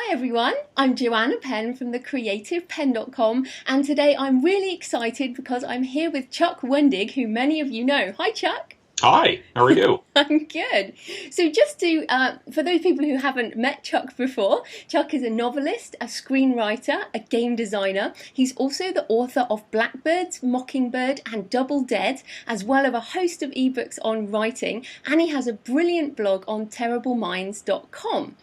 Hi everyone, I'm j.f.penn from thecreativepenn.com, and today I'm really excited because I'm here with Chuck Wendig, who many of you know. Hi Chuck. Hi, how are you? I'm good. So just to, for those people who haven't met Chuck before, Chuck is a novelist, a screenwriter, a game designer. He's also the author of Blackbirds, Mockingbird and Double Dead, as well as a host of ebooks on writing, and he has a brilliant blog on terribleminds.com.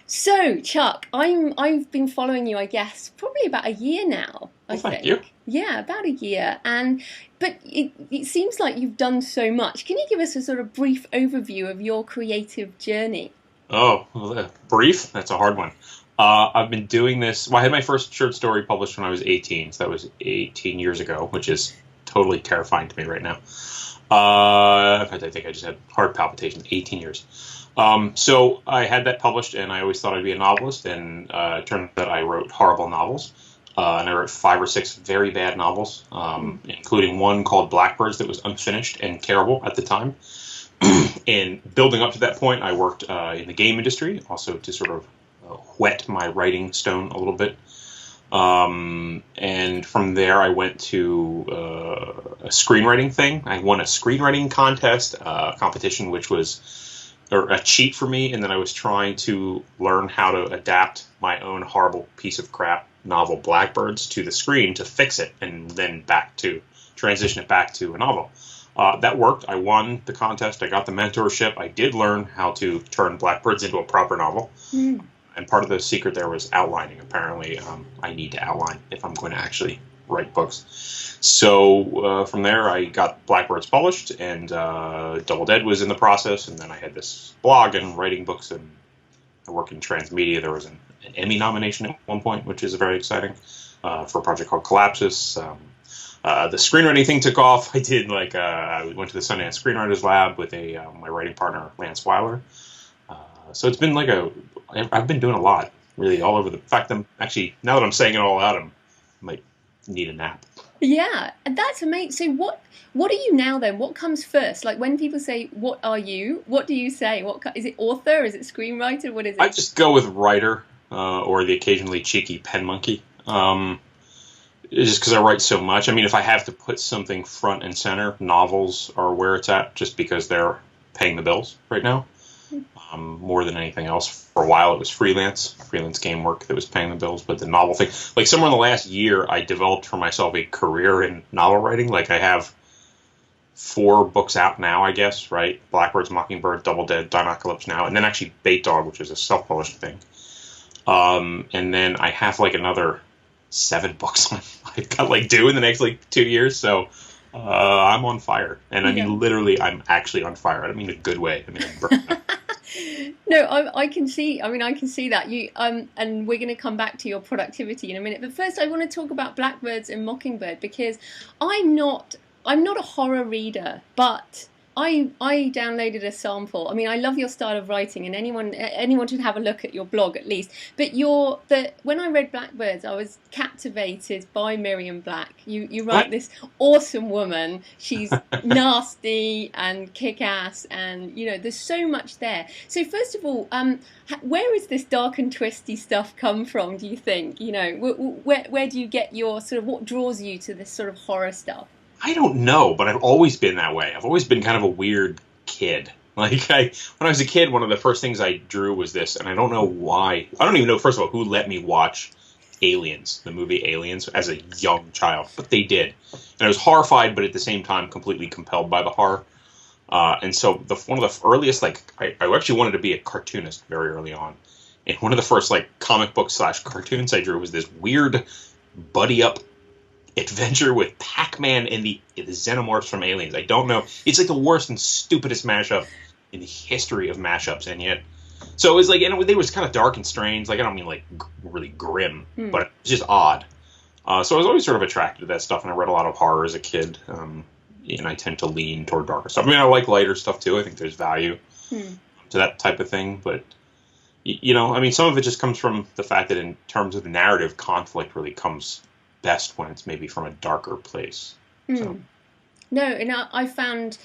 So Chuck, I've been following you, I guess, probably about a year now, I Well, thank think. you. Yeah, about a year. But it seems like you've done so much. Can you give us a sort of brief overview of your creative journey? Oh, well, brief? That's a hard one. I've been doing this. Well, I had my first short story published when I was 18, so that was 18 years ago, which is totally terrifying to me right now. In fact, I think I just had heart palpitations. 18 years. So I had that published, and I always thought I'd be a novelist, and it turned out I wrote horrible novels. And I wrote 5 or 6 very bad novels, including one called Blackbirds that was unfinished and terrible at the time. And building up to that point, I worked in the game industry, also to sort of whet my writing stone a little bit. And from there, I went to a screenwriting thing. I won a screenwriting contest, competition, which was a cheat for me. And then I was trying to learn how to adapt my own horrible piece of crap novel Blackbirds to the screen to fix it and then transition it back to a novel. That worked. I won the contest. I got the mentorship. I did learn how to turn Blackbirds into a proper novel. And part of the secret there was outlining. Apparently, I need to outline if I'm going to actually write books. So from there, I got Blackbirds published, and Double Dead was in the process. And then I had this blog and writing books, and I work in transmedia. There was an Emmy nomination at one point, which is very exciting, for a project called Collapsus. The screenwriting thing took off. I did I went to the Sundance Screenwriters Lab with my writing partner Lance Weiler. So it's been I've been doing a lot, really, all over. In fact, I'm actually, now that I'm saying it all out, I might need a nap. Yeah, and that's amazing. So what are you now then? What comes first? Like when people say, "What are you?" What do you say? Is it author? Is it screenwriter? What is it? I just go with writer, or the occasionally cheeky pen monkey. Just because I write so much. I mean, if I have to put something front and center, novels are where it's at, just because they're paying the bills right now. More than anything else. For a while, it was freelance game work that was paying the bills. But the novel thing, like somewhere in the last year, I developed for myself a career in novel writing. Like I have 4 books out now, I guess, right? Blackbirds, Mockingbird, Double Dead, Dinocalypse now, and then actually Bait Dog, which is a self-published thing. And then I have another 7 books I've got due in the next 2 years. So I'm on fire, and I mean literally, I'm actually on fire. I don't mean in a good way. I mean I'm burning up. No, I can see. I mean, I can see that you. And we're going to come back to your productivity in a minute. But first, I want to talk about Blackbirds and Mockingbird because I'm not a horror reader, but I downloaded a sample. I mean, I love your style of writing, and anyone should have a look at your blog at least. But when I read Blackbirds, I was captivated by Miriam Black. You write this awesome woman. She's nasty and kick-ass, and there's so much there. So first of all, where is this dark and twisty stuff come from? Do you think? Where do you get your sort of what draws you to this sort of horror stuff? I don't know, but I've always been that way. I've always been kind of a weird kid. When I was a kid, one of the first things I drew was this, and I don't know why. I don't even know, first of all, who let me watch Aliens, the movie Aliens, as a young child, but they did. And I was horrified, but at the same time completely compelled by the horror. And so one of the earliest, I actually wanted to be a cartoonist very early on. And one of the first comic book / cartoons I drew was this weird buddy up adventure with Pac-Man and the xenomorphs from Aliens. I don't know. It's the worst and stupidest mashup in the history of mashups, and yet. So it was it was kind of dark and strange. I don't mean really grim, but it was just odd. So I was always sort of attracted to that stuff, and I read a lot of horror as a kid. And I tend to lean toward darker stuff. I mean, I like lighter stuff too. I think there's value to that type of thing, but I mean, some of it just comes from the fact that in terms of narrative, conflict really comes best when it's maybe from a darker place. So. No, and I found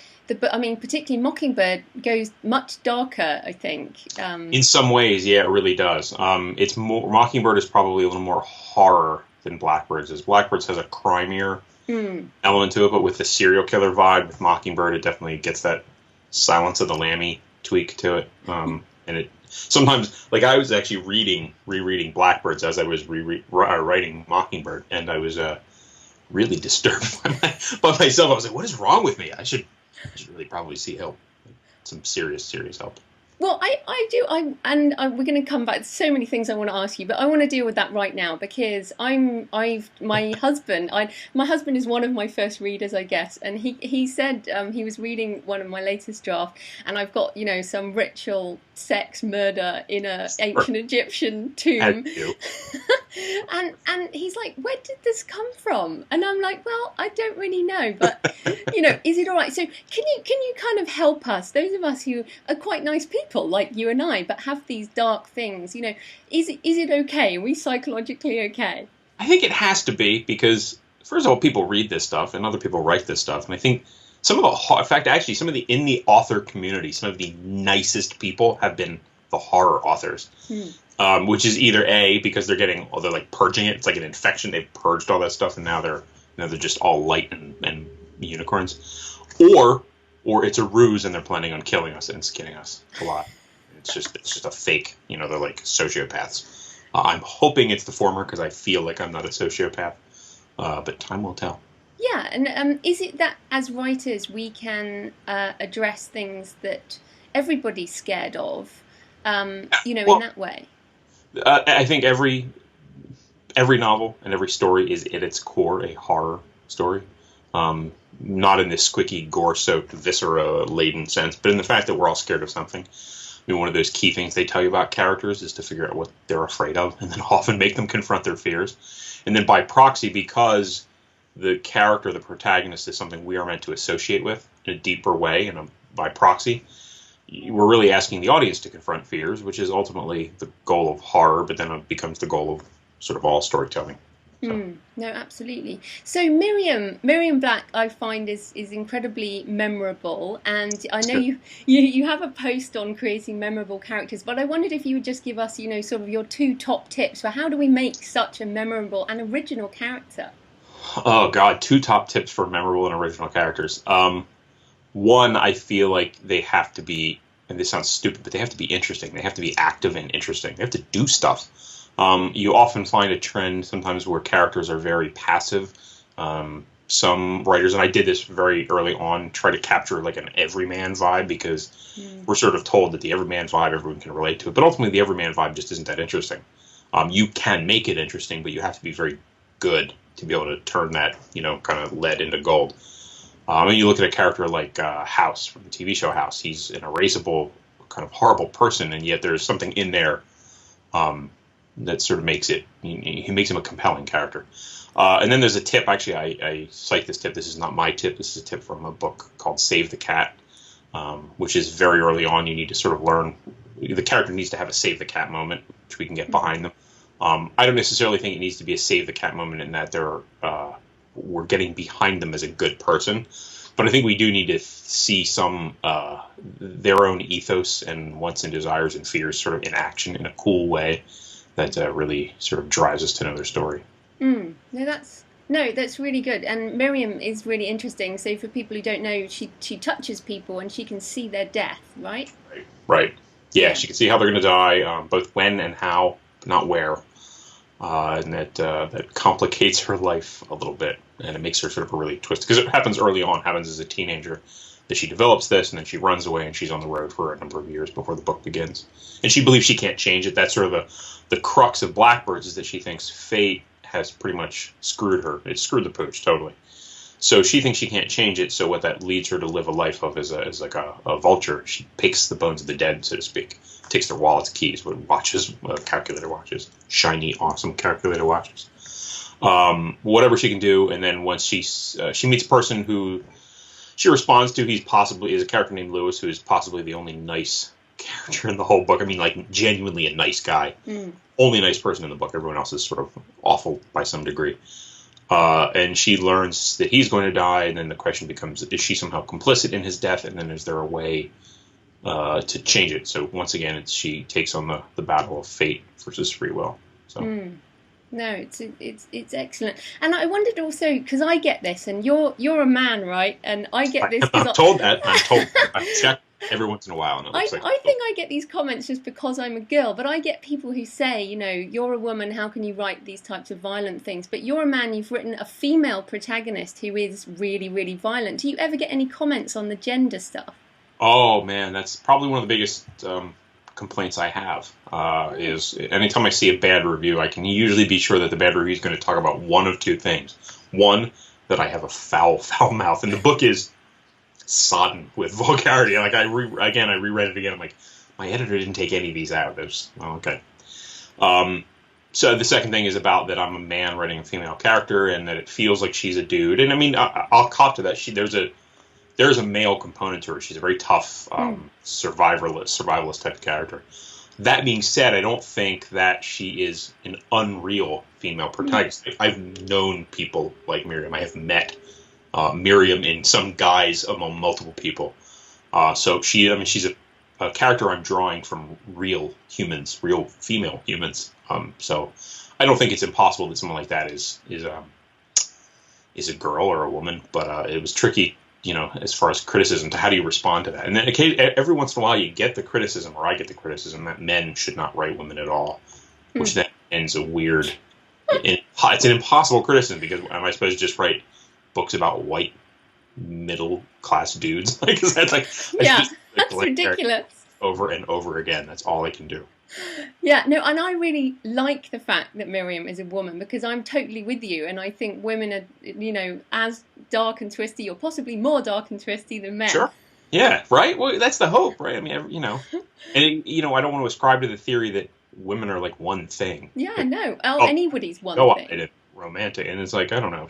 I mean, particularly Mockingbird goes much darker, I think. In some ways, yeah, it really does. It's more Mockingbird is probably a little more horror than Blackbirds is. Blackbirds has a crimier element to it, but with the serial killer vibe, with Mockingbird, it definitely gets that Silence of the Lammy tweak to it. And it sometimes, like I was actually rereading Blackbirds as I was writing Mockingbird, and I was really disturbed by myself. I was like, "What is wrong with me? I should really probably see help, some serious help." Well, I do. We're going to come back. So many things I want to ask you, but I want to deal with that right now because my husband is one of my first readers, I guess, and he said he was reading one of my latest draft, and I've got some ritual sex murder in a ancient Egyptian tomb, and he's like, where did this come from? And I'm like, well, I don't really know, but is it all right? So can you kind of help us, those of us who are quite nice people like you and I, but have these dark things, is it okay? Are we psychologically okay? I think it has to be because, first of all, people read this stuff and other people write this stuff. And I think some of the in the author community, some of the nicest people have been the horror authors, which is either A, because they're like purging it. It's like an infection. They've purged all that stuff and now they're just all light and unicorns, or it's a ruse and they're planning on killing us and skinning us a lot. It's just a fake. They're like sociopaths. I'm hoping it's the former because I feel like I'm not a sociopath, but time will tell. Yeah, and is it that as writers we can address things that everybody's scared of, in that way? I think every novel and every story is at its core a horror story. Not in this squicky, gore-soaked, viscera-laden sense, but in the fact that we're all scared of something. I mean, one of those key things they tell you about characters is to figure out what they're afraid of, and then often make them confront their fears. And then by proxy, because the character, the protagonist, is something we are meant to associate with in a deeper way, and by proxy, we're really asking the audience to confront fears, which is ultimately the goal of horror, but then it becomes the goal of sort of all storytelling. So. No, absolutely. So Miriam Black, I find is incredibly memorable, and I know you have a post on creating memorable characters, but I wondered if you would just give us, sort of your 2 top tips for how do we make such a memorable and original character? Oh God, 2 top tips for memorable and original characters. One, I feel like they have to be, and this sounds stupid, but they have to be interesting. They have to be active and interesting. They have to do stuff. You often find a trend sometimes where characters are very passive. Some writers, and I did this very early on, try to capture like an everyman vibe because we're sort of told that the everyman vibe, everyone can relate to it. But ultimately, the everyman vibe just isn't that interesting. You can make it interesting, but you have to be very good to be able to turn that, kind of lead into gold. And you look at a character like House from the TV show House. He's an erasable, kind of horrible person, and yet there's something in there that sort of makes it, he makes him a compelling character. And then there's a tip, actually, I cite this tip. This is not my tip. This is a tip from a book called Save the Cat, which is very early on. You need to sort of learn, the character needs to have a save the cat moment, which we can get behind them. I don't necessarily think it needs to be a save the cat moment in that we're getting behind them as a good person. But I think we do need to see some their own ethos and wants and desires and fears sort of in action in a cool way that really sort of drives us to know their story. No, that's really good. And Miriam is really interesting. So for people who don't know, she touches people and she can see their death, right? Right. Yeah, she can see how they're going to die, both when and how, but not where. And that complicates her life a little bit, and it makes her sort of a really twisted, because it happens early on, happens as a teenager, that she develops this, and then she runs away, and she's on the road for a number of years before the book begins. And she believes she can't change it. That's sort of the crux of Blackbirds, is that she thinks fate has pretty much screwed her. It's screwed the pooch, totally. So she thinks she can't change it, so what that leads her to live a life of is like a vulture. She picks the bones of the dead, so to speak. Takes their wallets, keys, watches, calculator watches, shiny, awesome calculator watches. Whatever she can do, and then once she meets a person who she responds to, he's possibly is a character named Lewis, who is possibly the only nice character in the whole book. I mean, like, genuinely a nice guy. Only a nice person in the book. Everyone else is sort of awful by some degree. And she learns that he's going to die, and then the question becomes, is she somehow complicit in his death, and then is there a way to change it? So once again, she takes on the battle of fate versus free will. So. No, it's excellent, and I wondered also, because I get this, and you're a man, right? And I get this. I'm told that. I check every once in a while. And it looks I think I get these comments just because I'm a girl, but I get people who say, you're a woman, how can you write these types of violent things? But you're a man, you've written a female protagonist who is really, really violent. Do you ever get any comments on the gender stuff? Oh man, that's probably one of the biggest complaints I have. Is anytime I see a bad review, I can usually be sure that the bad review is going to talk about one of two things. One, that I have a foul mouth, and the book is sodden with vulgarity. Like I reread it again. I'm like, my editor didn't take any of these out. Okay. So the second thing is about that I'm a man writing a female character, and that it feels like she's a dude. And I mean, I'll cop to that. There's a male component to her. She's a very tough, survivalist type of character. That being said, I don't think that she is an unreal female protagonist. I've known people like Miriam. I have met Miriam in some guise among multiple people. So she's a character I'm drawing from real humans, real female humans. So I don't think it's impossible that someone like that is a girl or a woman. But it was tricky, as far as criticism, to how do you respond to that? And then every once in a while you get the criticism, or I get the criticism, that men should not write women at all, which then ends a weird. It's an impossible criticism, because am I supposed to just write books about white middle class dudes? Because that's that's ridiculous. Over and over again. That's all I can do. Yeah, no, and I really like the fact that Miriam is a woman, because I'm totally with you, and I think women are, as dark and twisty, or possibly more dark and twisty than men. Sure. Yeah, right? Well, that's the hope, right? I mean, and, I don't want to ascribe to the theory that women are like one thing. Yeah, no, anybody's one thing. Romantic, and it's like, I don't know,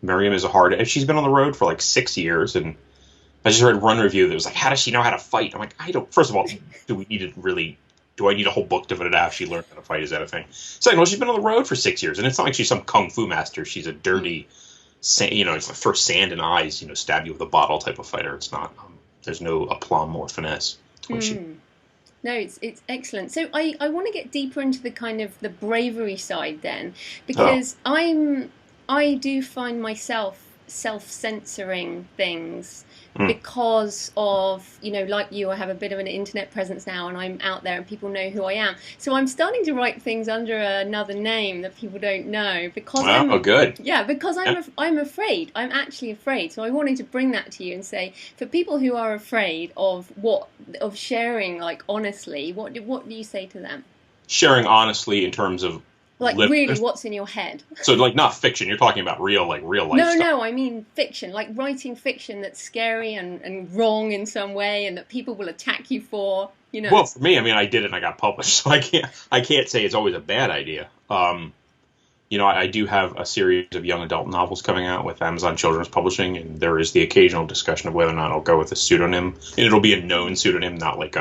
Miriam is she's been on the road for like 6 years, and I just read one review that was like, how does she know how to fight? I'm like, first of all, do I need a whole book devoted to how she learned how to fight? Is that a thing? Second, well, she's been on the road for 6 years, and it's not like she's some kung fu master. She's a dirty, it's like first sand and eyes, stab you with a bottle type of fighter. It's not. There's no aplomb or finesse to what she. No, it's excellent. So I want to get deeper into the kind of the bravery side then, because I do find myself self-censoring things because of, like you, I have a bit of an internet presence now, and I'm out there and people know who I am. So I'm starting to write things under another name that people don't know, because good. Yeah, because I'm afraid. I'm actually afraid. So I wanted to bring that to you and say, for people who are afraid of sharing, like, honestly, what do you say to them? Sharing honestly in terms of really what's in your head. So not fiction, you're talking about real life stuff. No, I mean fiction, like writing fiction that's scary and wrong in some way, and that people will attack you for, Well, for me, I did it and I got published, so I can't say it's always a bad idea. I do have a series of young adult novels coming out with Amazon Children's Publishing, and there is the occasional discussion of whether or not I'll go with a pseudonym, and it'll be a known pseudonym, not like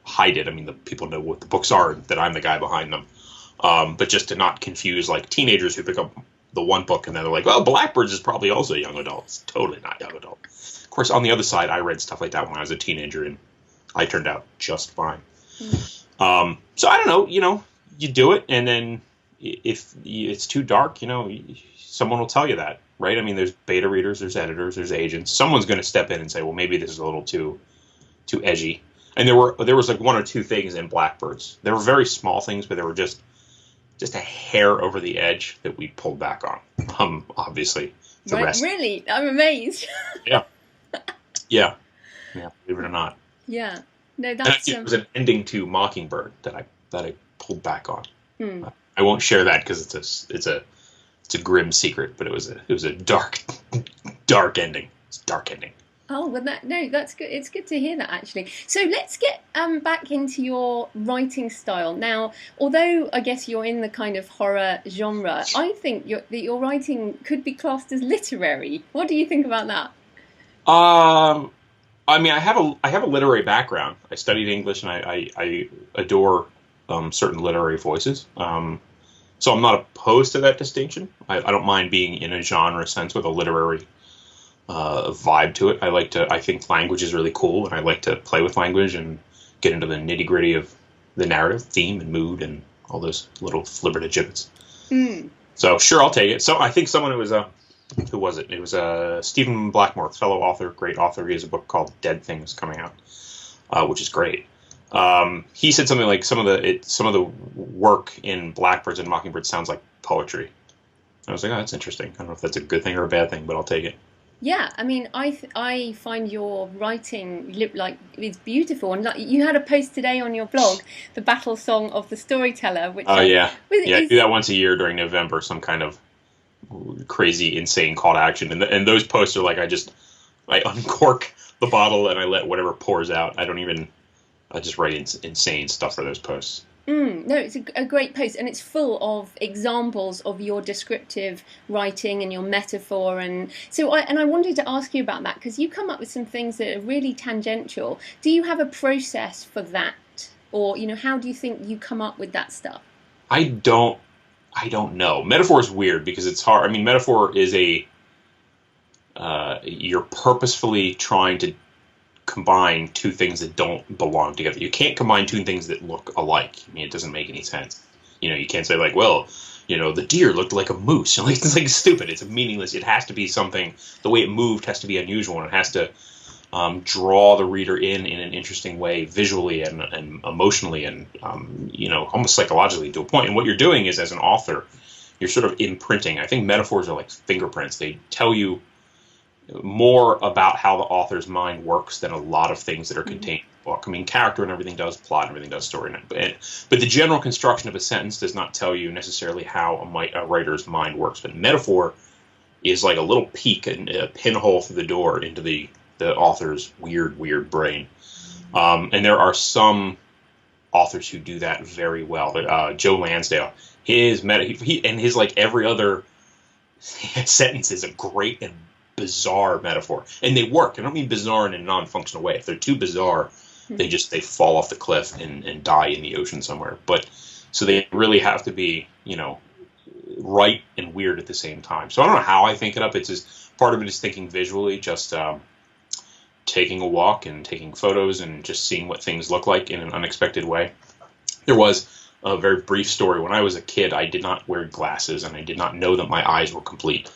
hide it. The people know what the books are, that I'm the guy behind them. But just to not confuse like teenagers who pick up the one book and then they're like, well, Blackbirds is probably also young adult. It's totally not young adult. Of course, on the other side, I read stuff like that when I was a teenager, and I turned out just fine. So I don't know, you do it, and then if it's too dark, someone will tell you that, right? There's beta readers, there's editors, there's agents. Someone's going to step in and say, well, maybe this is a little too edgy. And there was like one or two things in Blackbirds. They were very small things, but they were just a hair over the edge that we pulled back on. Obviously, the rest. Really, I'm amazed. Yeah, believe it or not. Yeah, no, that's. It was an ending to Mockingbird that I pulled back on. I won't share that because it's a grim secret, but it was a dark ending. It's a dark ending. Oh, well, that's good. It's good to hear that, actually. So let's get back into your writing style. Now, although I guess you're in the kind of horror genre, I think that your writing could be classed as literary. What do you think about that? I have a literary background. I studied English, and I adore certain literary voices. So I'm not opposed to that distinction. I don't mind being in a genre sense with a literary vibe to it. I think language is really cool, and I like to play with language and get into the nitty gritty of the narrative, theme, and mood, and all those little flibbertigibbets. Mm. So sure, I'll take it. So I think someone who was it? It was Stephen Blackmore, fellow author, great author. He has a book called Dead Things coming out, which is great. He said something like some of the work in Blackbirds and Mockingbirds sounds like poetry. I was like, oh, that's interesting. I don't know if that's a good thing or a bad thing, but I'll take it. Yeah, I mean, I find your writing like it's beautiful, and like you had a post today on your blog, the Battle Song of the Storyteller, which Oh yeah, I is, do that once a year during November. Some kind of crazy, insane call to action, and those posts are like I uncork the bottle and I let whatever pours out. I just write insane stuff for those posts. no, it's a great post, and it's full of examples of your descriptive writing and your metaphor, and so I wanted to ask you about that because you come up with some things that are really tangential. Do you have a process for that, or how do you think you come up with that stuff? I don't know. Metaphor is weird because it's hard. I mean, metaphor is you're purposefully trying to combine two things that don't belong together. You can't combine two things that look alike. I mean, it doesn't make any sense. You can't say like, well, the deer looked like a moose. It's like stupid. It's meaningless. It has to be something. The way it moved has to be unusual, and it has to draw the reader in an interesting way, visually and emotionally, and almost psychologically to a point. And what you're doing is, as an author, you're sort of imprinting. I think metaphors are like fingerprints. They tell you more about how the author's mind works than a lot of things that are contained in the book. I mean, character and everything does, plot and everything does, story. But the general construction of a sentence does not tell you necessarily how a writer's mind works. But metaphor is like a little peek and a pinhole through the door into the author's weird brain. And there are some authors who do that very well. Joe Lansdale, his like every other sentence is a great and bizarre metaphor, and they work. I don't mean bizarre in a non-functional way. If they're too bizarre, they fall off the cliff and die in the ocean somewhere. But so they really have to be, right and weird at the same time. So I don't know how I think it up. It's just part of it is thinking visually, just taking a walk and taking photos and just seeing what things look like in an unexpected way. There was a very brief story. When I was a kid, I did not wear glasses, and I did not know that my eyes were complete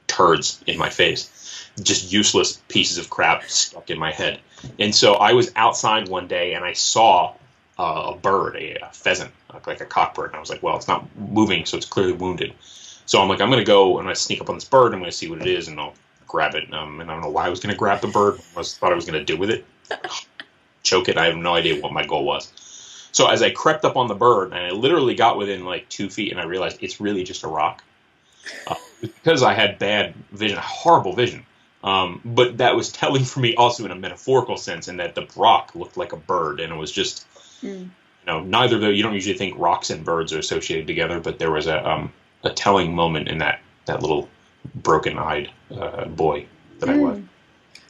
turds in my face, just useless pieces of crap stuck in my head. And so I was outside one day and I saw a bird, a pheasant, like a cockbird. And I was like, well, it's not moving, so it's clearly wounded. So I'm like, I'm going to go and I sneak up on this bird. I'm going to see what it is, and I'll grab it. And I don't know why I was going to grab the bird. I thought I was going to do with it. Choke it. I have no idea what my goal was. So as I crept up on the bird, and I literally got within like 2 feet, and I realized it's really just a rock. Because I had bad vision, horrible vision. But that was telling for me also in a metaphorical sense, in that the rock looked like a bird, and it was just, neither of those. You don't usually think rocks and birds are associated together, but there was a telling moment in that little broken-eyed boy that I was.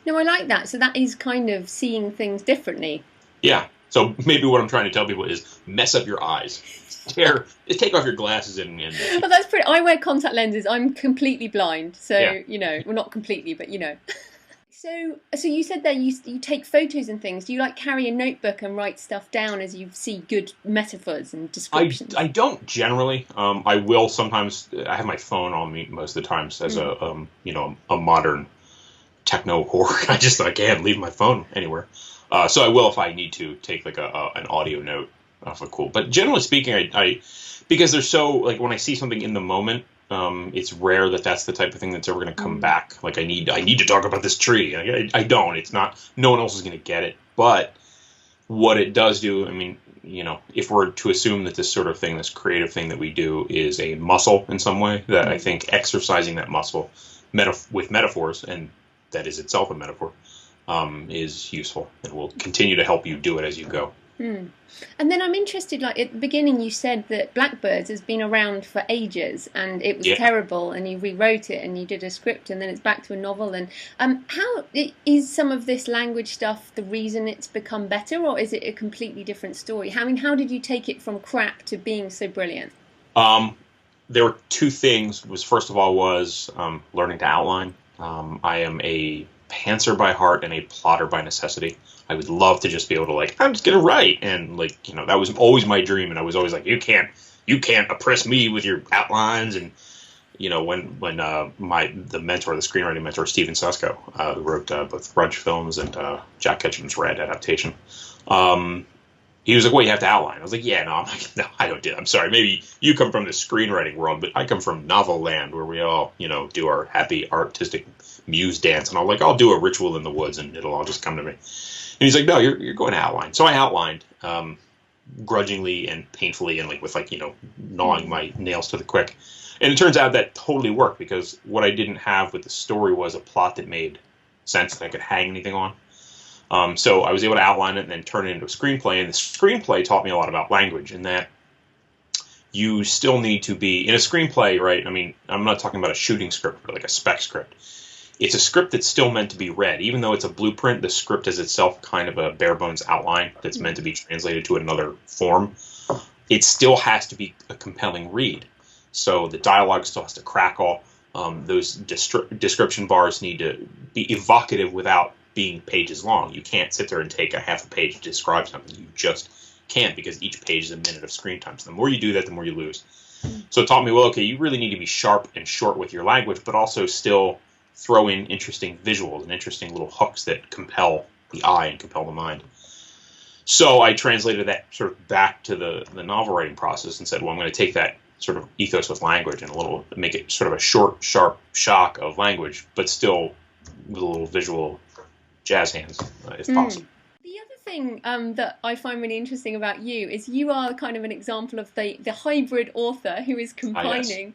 No, I like that. So that is kind of seeing things differently. Yeah. So maybe what I'm trying to tell people is mess up your eyes. Just take off your glasses and well, that's pretty. I wear contact lenses. I'm completely blind, so well, not completely, but So you said that you take photos and things. Do you like carry a notebook and write stuff down as you see good metaphors and descriptions? I don't generally. I will sometimes. I have my phone on me most of the times as a modern techno whore. I can't leave my phone anywhere. So I will if I need to take like an audio note of a cool. But generally speaking, I because they're so like when I see something in the moment, it's rare that that's the type of thing that's ever going to come back. Like I need to talk about this tree. I don't. It's not. No one else is going to get it. But what it does do, I mean, if we're to assume that this sort of thing, this creative thing that we do, is a muscle in some way, that I think exercising that muscle with metaphors, and that is itself a metaphor, is useful and will continue to help you do it as you go. And then I'm interested, like at the beginning you said that Blackbirds has been around for ages and it was terrible, and you rewrote it and you did a script and then it's back to a novel. And how is some of this language stuff the reason it's become better, or is it a completely different story? How did you take it from crap to being so brilliant? There were two things. Was first of all was learning to outline. I am a pantser by heart and a plotter by necessity. I would love to just be able to like, I'm just gonna write, and like, you know, that was always my dream, and I was always like, you can't oppress me with your outlines. And you know, when the mentor, the screenwriting mentor, Steven Susko, who wrote both Grudge films and Jack Ketchum's Red adaptation, he was like, well, you have to outline. I was like, yeah, no, I'm like, no, I don't do that. I'm sorry. Maybe you come from the screenwriting world, but I come from novel land where we all, you know, do our happy artistic muse dance. And I'm like, I'll do a ritual in the woods and it'll all just come to me. And he's like, no, you're going to outline. So I outlined grudgingly and painfully and like with like, you know, gnawing my nails to the quick. And it turns out that totally worked, because what I didn't have with the story was a plot that made sense that I could hang anything on. So I was able to outline it and then turn it into a screenplay. And the screenplay taught me a lot about language, in that you still need to be in a screenplay, right? I mean, I'm not talking about a shooting script or like a spec script. It's a script that's still meant to be read. Even though it's a blueprint, the script is itself kind of a bare bones outline that's meant to be translated to another form. It still has to be a compelling read. So the dialogue still has to crackle. Those description bars need to be evocative without being pages long. You can't sit there and take a half a page to describe something. You just can't, because each page is a minute of screen time. So the more you do that, the more you lose. So it taught me, well, okay, you really need to be sharp and short with your language, but also still throw in interesting visuals and interesting little hooks that compel the eye and compel the mind. So I translated that sort of back to the novel writing process and said, well, I'm going to take that sort of ethos with language and make it sort of a short, sharp shock of language, but still with a little visual jazz hands, if possible. The other thing that I find really interesting about you is you are kind of an example of the hybrid author who is combining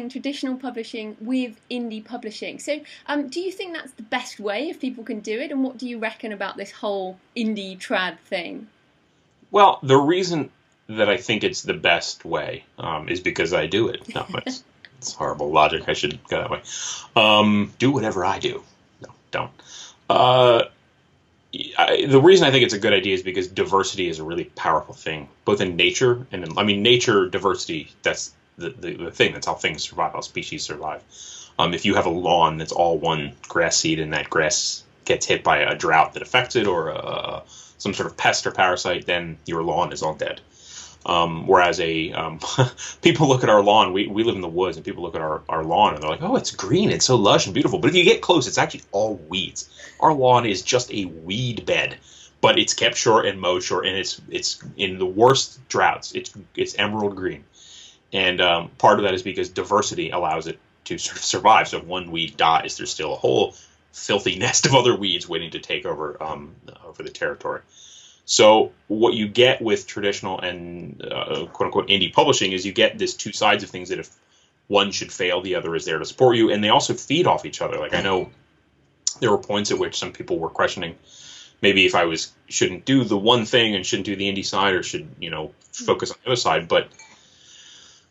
traditional publishing with indie publishing. So do you think that's the best way if people can do it? And what do you reckon about this whole indie trad thing? Well, the reason that I think it's the best way is because I do it. No, it's horrible logic. I shouldn't go that way. Do whatever I do. No, don't. The reason I think it's a good idea is because diversity is a really powerful thing, both in nature and nature diversity. That's the thing. That's how things survive, how species survive. If you have a lawn that's all one grass seed and that grass gets hit by a drought that affects it or some sort of pest or parasite, then your lawn is all dead. Whereas people look at our lawn, we live in the woods, and people look at our lawn and they're like, oh, it's green, it's so lush and beautiful. But if you get close, it's actually all weeds. Our lawn is just a weed bed, but it's kept short and mowed short, and it's in the worst droughts, it's emerald green. And part of that is because diversity allows it to sort of survive. So if one weed dies, there's still a whole filthy nest of other weeds waiting to take over the territory. So what you get with traditional and quote-unquote indie publishing is you get this two sides of things, that if one should fail, the other is there to support you, and they also feed off each other. Like, I know there were points at which some people were questioning maybe if I shouldn't do the one thing and shouldn't do the indie side, or should, you know, focus on the other side. But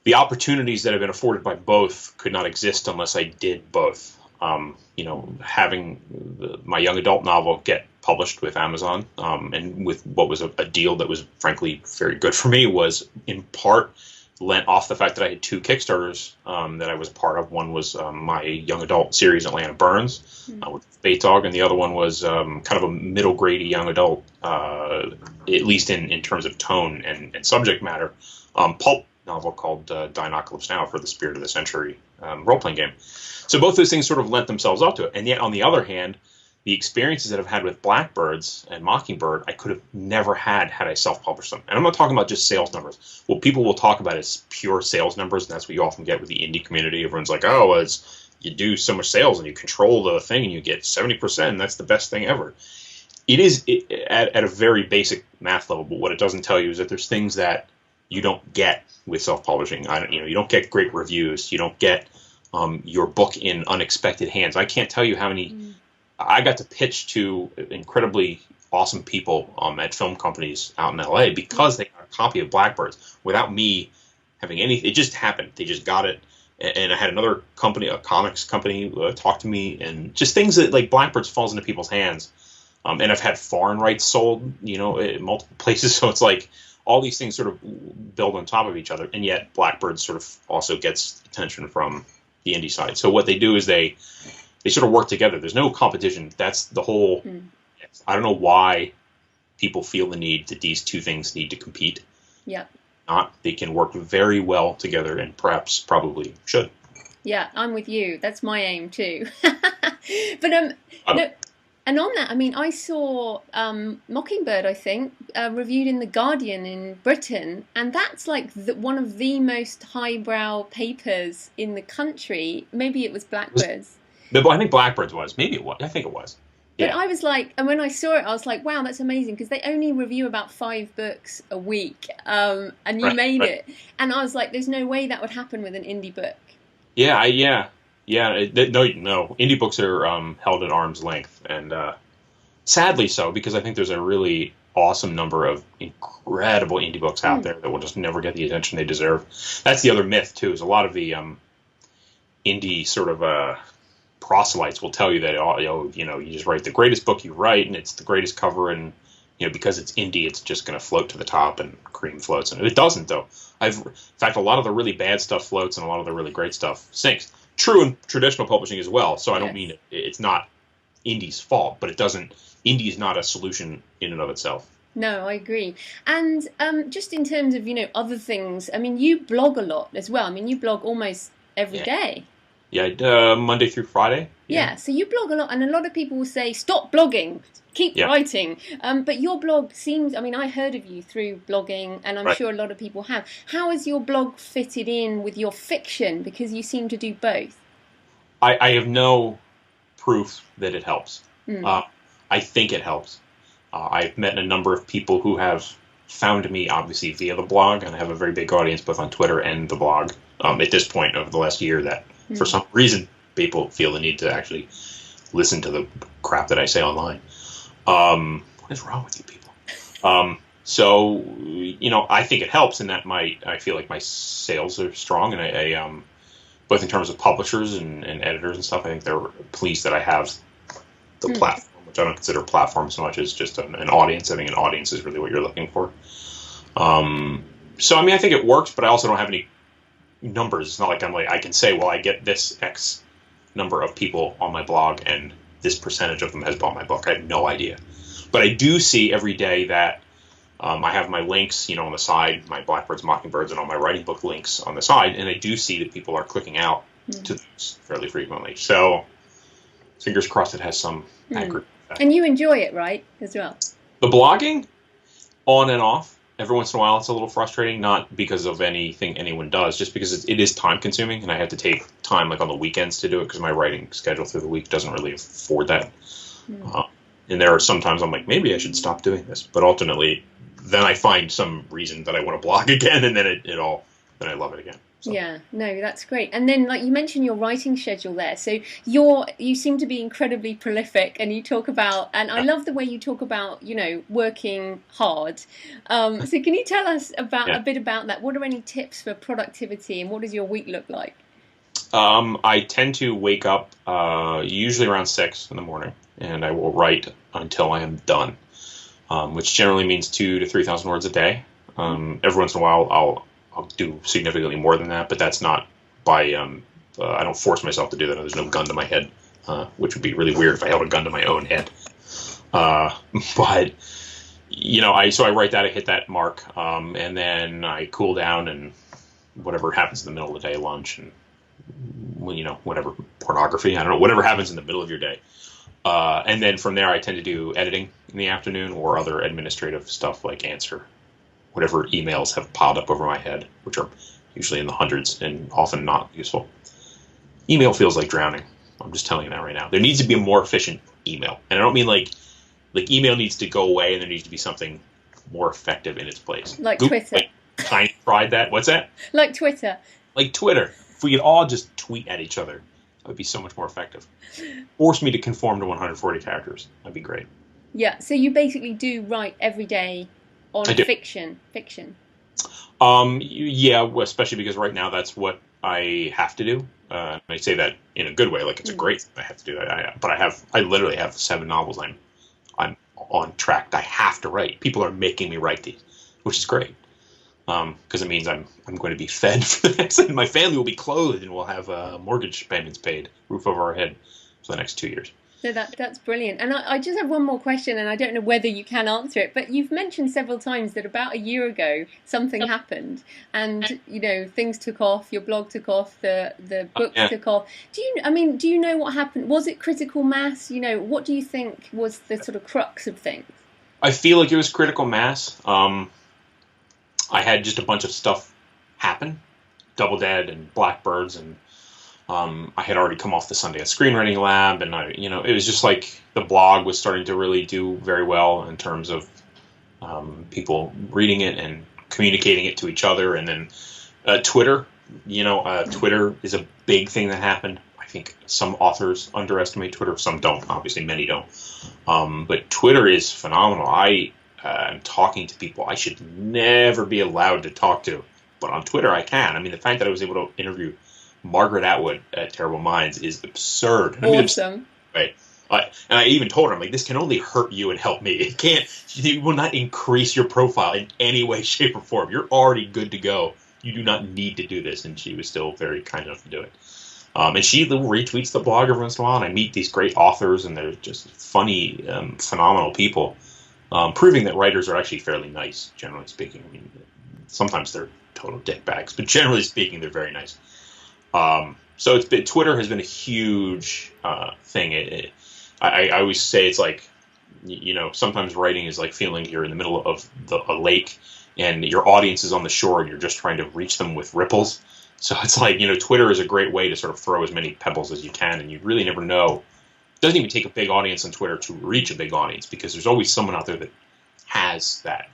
the opportunities that have been afforded by both could not exist unless I did both. You know, having my young adult novel get published with Amazon, and with what was a deal that was frankly very good for me, was in part lent off the fact that I had two Kickstarters that I was a part of. One was my young adult series, Atlanta Burns, with Bait Dog, and the other one was kind of a middle grade young adult, at least in terms of tone and subject matter, pulp novel called Dinocalypse Now, for the Spirit of the Century role-playing game. So both those things sort of lent themselves up to it. And yet, on the other hand, the experiences that I've had with Blackbirds and Mockingbird, I could have never had I self-published them. And I'm not talking about just sales numbers. What people will talk about is pure sales numbers, and that's what you often get with the indie community. Everyone's like, oh, well, you do so much sales and you control the thing and you get 70%, and that's the best thing ever. It is at a very basic math level, but what it doesn't tell you is that there's things that you don't get with self-publishing. You don't get great reviews. You don't get your book in unexpected hands. I can't tell you how many I got to pitch to incredibly awesome people at film companies out in LA because they got a copy of Blackbirds without me having anything. It just happened. They just got it. And I had another company, a comics company, talk to me, and just things that, like, Blackbirds falls into people's hands. And I've had foreign rights sold, in multiple places. So it's like all these things sort of build on top of each other, and yet Blackbirds sort of also gets attention from the indie side. So what they do is they sort of work together. There's no competition. That's the whole. I don't know why people feel the need that these two things need to compete. Yeah. Not, they can work very well together, and perhaps probably should. Yeah, I'm with you. That's my aim too. But no, and on that, I mean, I saw Mockingbird, I think, reviewed in The Guardian in Britain, and that's like one of the most highbrow papers in the country. Maybe it was Blackbirds. I think Blackbirds was. Maybe it was. I think it was. But I was like, and when I saw it, I was like, wow, that's amazing, because they only review about 5 books a week, and you made it. And I was like, there's no way that would happen with an indie book. No. Indie books are held at arm's length, and sadly so, because I think there's a really awesome number of incredible indie books out there that will just never get the attention they deserve. That's the other myth too. Is a lot of the indie sort of proselytes will tell you that you just write the greatest book you write, and it's the greatest cover, and because it's indie, it's just going to float to the top and cream floats, and it doesn't though. In fact, a lot of the really bad stuff floats, and a lot of the really great stuff sinks. True in traditional publishing as well. So I don't mean it's not indie's fault, but it doesn't. Indie is not a solution in and of itself. No, I agree. And just in terms of other things, I mean, you blog a lot as well. I mean, you blog almost every day. Yeah, Monday through Friday. Yeah, so you blog a lot, and a lot of people will say, stop blogging, keep writing. But your blog seems, I mean, I heard of you through blogging, and I'm sure a lot of people have. How has your blog fitted in with your fiction? Because you seem to do both. I have no proof that it helps. I think it helps. I've met a number of people who have found me, obviously, via the blog, and I have a very big audience both on Twitter and the blog. At this point over the last year, that for some reason people feel the need to actually listen to the crap that I say online. What is wrong with you people? So I think it helps in that I feel like my sales are strong, and I both in terms of publishers and editors and stuff. I think they're pleased that I have the platform, which I don't consider a platform so much as just an audience. I think an audience is really what you're looking for. So I mean, I think it works, but I also don't have any numbers. It's not like I can say, well, I get this X number of people on my blog, and this percentage of them has bought my book. I have no idea. But I do see every day that I have my links, on the side, my Blackbirds, Mockingbirds, and all my writing book links on the side, and I do see that people are clicking out to those fairly frequently. So fingers crossed it has some accurate effect. And you enjoy it, right, as well? The blogging, on and off. Every once in a while, it's a little frustrating, not because of anything anyone does, just because it is time-consuming, and I have to take time, like on the weekends, to do it, because my writing schedule through the week doesn't really afford that. And there are sometimes I'm like, maybe I should stop doing this, but ultimately, then I find some reason that I want to blog again, and then then I love it again. So. Yeah, no, that's great. And then, like you mentioned, your writing schedule there. So you seem to be incredibly prolific, and you talk about, and I love the way you talk about, working hard. So can you tell us a bit about that? What are any tips for productivity, and what does your week look like? I tend to wake up usually around 6 in the morning, and I will write until I am done, which generally means 2,000 to 3,000 words a day. Every once in a while, I'll do significantly more than that, but that's not by, I don't force myself to do that. There's no gun to my head, which would be really weird if I held a gun to my own head. But, so I write that, I hit that mark, and then I cool down, and whatever happens in the middle of the day, lunch, and, whatever, pornography, I don't know, whatever happens in the middle of your day. And then from there, I tend to do editing in the afternoon or other administrative stuff like answer whatever emails have piled up over my head, which are usually in the hundreds and often not useful. Email feels like drowning. I'm just telling you that right now. There needs to be a more efficient email. And I don't mean like email needs to go away, and there needs to be something more effective in its place. Like Google, Twitter. Kind of tried that. What's that? Like Twitter. Like Twitter. If we could all just tweet at each other, that would be so much more effective. Force me to conform to 140 characters. That'd be great. Yeah, so you basically do write every day on fiction. Yeah, especially because right now that's what I have to do. And I say that in a good way, like it's a great thing I have to do that. But I literally have 7 novels I'm on track. I have to write. People are making me write these, which is great. Because it means I'm going to be fed for the next, and my family will be clothed, and we'll have mortgage payments paid, roof over our head for the next 2 years. So that's brilliant. And I just have one more question, and I don't know whether you can answer it, but you've mentioned several times that about a year ago something happened, and things took off. Your blog took off. The books took off. Do you know what happened? Was it critical mass? What do you think was the sort of crux of things? I feel like it was critical mass. I had just a bunch of stuff happen, Double Dead and Blackbirds, and I had already come off the Sunday Screenwriting Lab, and it was just like the blog was starting to really do very well in terms of people reading it and communicating it to each other, and then Twitter. Twitter is a big thing that happened. I think some authors underestimate Twitter, some don't. Obviously, many don't. But Twitter is phenomenal. I'm talking to people I should never be allowed to talk to, but on Twitter I can. I mean, the fact that I was able to interview Margaret Atwood at Terrible Minds is absurd. Awesome. Right. And I even told her, I'm like, this can only hurt you and help me. It will not increase your profile in any way, shape, or form. You're already good to go. You do not need to do this. And she was still very kind enough to do it. And she retweets the blog every once in a while, and I meet these great authors, and they're just funny, phenomenal people. Proving that writers are actually fairly nice, generally speaking. I mean, sometimes they're total dickbags, but generally speaking, they're very nice. So Twitter has been a huge thing. I always say it's like, sometimes writing is like feeling you're in the middle of a lake, and your audience is on the shore, and you're just trying to reach them with ripples. So it's like, Twitter is a great way to sort of throw as many pebbles as you can, and you really never know. It doesn't even take a big audience on Twitter to reach a big audience, because there's always someone out there that has that.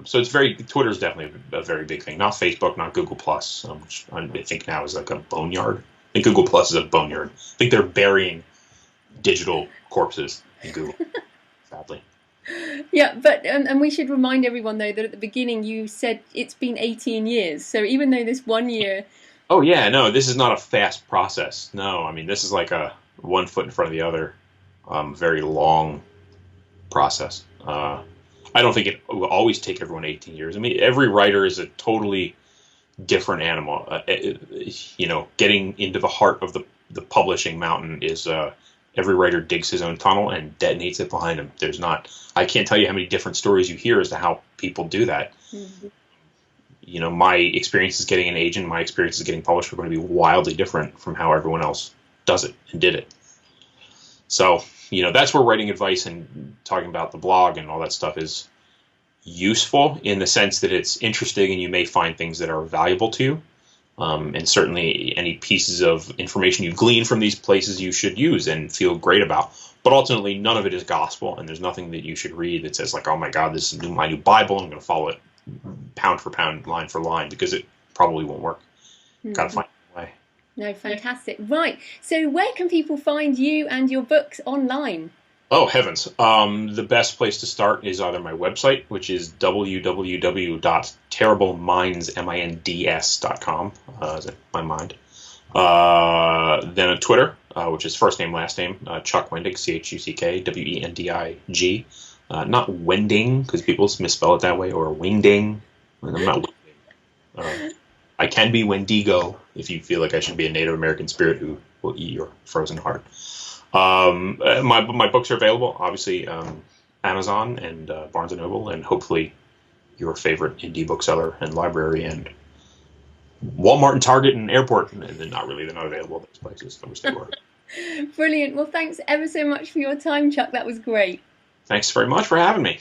So Twitter is definitely a very big thing. Not Facebook, not Google Plus, which I think now is like a boneyard. I think Google Plus is a boneyard. I think they're burying digital corpses in Google, sadly. Yeah, but and we should remind everyone though that at the beginning you said it's been 18 years. So even though this 1 year. Oh yeah, no, this is not a fast process. No, I mean this is like a one foot in front of the other, very long process. I don't think it will always take everyone 18 years. I mean, every writer is a totally different animal. Getting into the heart of the publishing mountain is every writer digs his own tunnel and detonates it behind him. I can't tell you how many different stories you hear as to how people do that. Mm-hmm. My experiences getting an agent, my experiences getting published are going to be wildly different from how everyone else does it and did it. So, that's where writing advice and talking about the blog and all that stuff is useful, in the sense that it's interesting and you may find things that are valuable to you. And certainly any pieces of information you glean from these places you should use and feel great about. But ultimately, none of it is gospel, and there's nothing that you should read that says like, oh my God, this is my new Bible, I'm going to follow it pound for pound, line for line, because it probably won't work. Mm-hmm. Got to find a way. No, fantastic. Right. So where can people find you and your books online? Oh, heavens. The best place to start is either my website, which is www.terribleminds.com. Is it my mind? Then on Twitter, which is first name, last name, Chuck Wendig, Chuck, Wendig. Not Wending, because people misspell it that way, or Wingding. I'm not Wingding. I can be Wendigo if you feel like I should be a Native American spirit who will eat your frozen heart. My books are available, obviously, Amazon and Barnes & Noble, and hopefully your favorite indie bookseller and library, and Walmart and Target and Airport. And they're not available at those places. I wish they were. Brilliant. Well, thanks ever so much for your time, Chuck. That was great. Thanks very much for having me.